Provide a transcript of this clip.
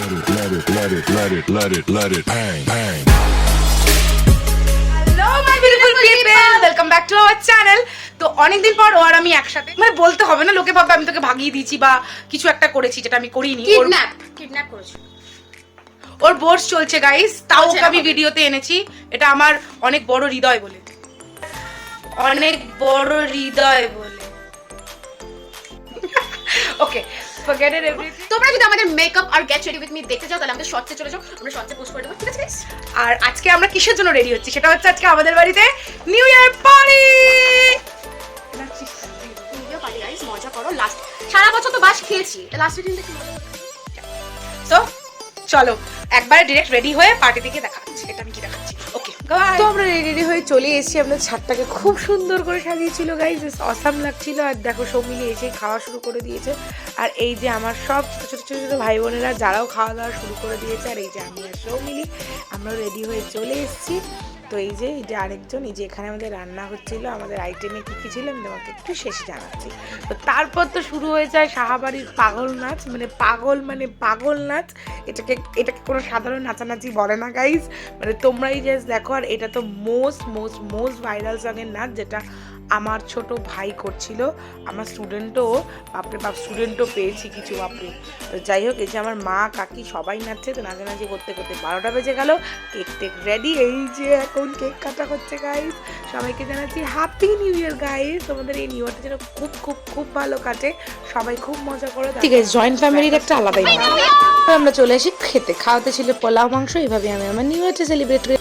let it bang, bang. Hello my beautiful people, welcome back to our channel. তো অনেকদিন পর ও আর আমি একসাথে, মানে বলতে হবে না, লোকে ভাববে আমি তোকে ভাগিয়ে দিয়েছি বা কিছু একটা করেছি যেটা আমি করিনি। কিডন্যাপ করেছো। ওর বোর্স চলছে গাইস, তাও চলছে ওকে আমি এখন। ভিডিওতে এনেছি। এটা আমার অনেক বড় হৃদয় বলে, অনেক বড় হৃদয় বলে। Okay, forget it everything. তোমরা যদি আমাদের মেকআপ আর গেট রেডি উইথ মি দেখতে চাও তাহলে আমাদের শর্টসে চলে যাও, আমরা শর্টসে পোস্ট করে দেবো, ঠিক আছে গাইস? আর আজকে আমরা কিসের জন্য রেডি হচ্ছি সেটা হচ্ছে, আজকে আমাদের বাড়িতে new year party. Video party guys, মজা করো। লাস্ট সারা বছর তো বাস খেয়েছি, লাস্টের দিন দেখি মজা করো। তো চলো একবারে ডিরেক্ট রেডি হয়ে পার্টি থেকে দেখা হচ্ছে। এটা আমি কি দেখাচ্ছি? ওকে, তো আমরা রেডি হয়ে চলে এসেছি। আমরা ছাদটাকে খুব সুন্দর করে সাজিয়েছিল গাইজ, অসাম লাগছিল। আর দেখো সৌমিলি এসে খাওয়া শুরু করে দিয়েছে। আর এই যে আমার সব ছোটো ছোটো ছোটো ভাই বোনেরা যারাও খাওয়া দাওয়া শুরু করে দিয়েছে। আর এই যে আমি আর সৌমিলি আমরা রেডি হয়ে চলে এসেছি। তো এই যে আরেকজন, এই যে এখানে আমাদের রান্না হচ্ছিল, আমাদের আইটেমে কী কী ছিল আমি তোমাকে একটু শেষে জানাচ্ছি। তো তারপর তো শুরু হয়ে যায় সাহাবাড়ির পাগল নাচ, মানে পাগল নাচ। এটাকে কোনো সাধারণ নাচানাচি বলে না গাইজ, মানে তোমরাই জাস্ট দেখো। আর এটা তো মোস্ট ভাইরাল সঙের নাচ, যেটা আমার ছোট ভাই করছিল। আমার স্টুডেন্টও পেয়েছি কিছু, বাপরে। তো যাই হোক, এই যে আমার মা কাকি সবাই নাচছে। তো নাচানাচি করতে করতে 12টা বেজে গেল। কেক রেডি, এই যে এখন কেক কাটা হচ্ছে গাইজ। সবাইকে জানাচ্ছি হ্যাপি নিউ ইয়ার গাইজ। তোমাদের এই নিউ ইয়ারটা যেন খুব খুব খুব ভালো কাটে, সবাই খুব মজা করো। ঠিক আছে, জয়েন্ট ফ্যামিলির একটা আলাদাই মজা। আমরা চলে আসি খাওয়াতে ছিল পোলাও মাংস। এইভাবে আমি আমার নিউ ইয়ারটা সেলিব্রেট করি।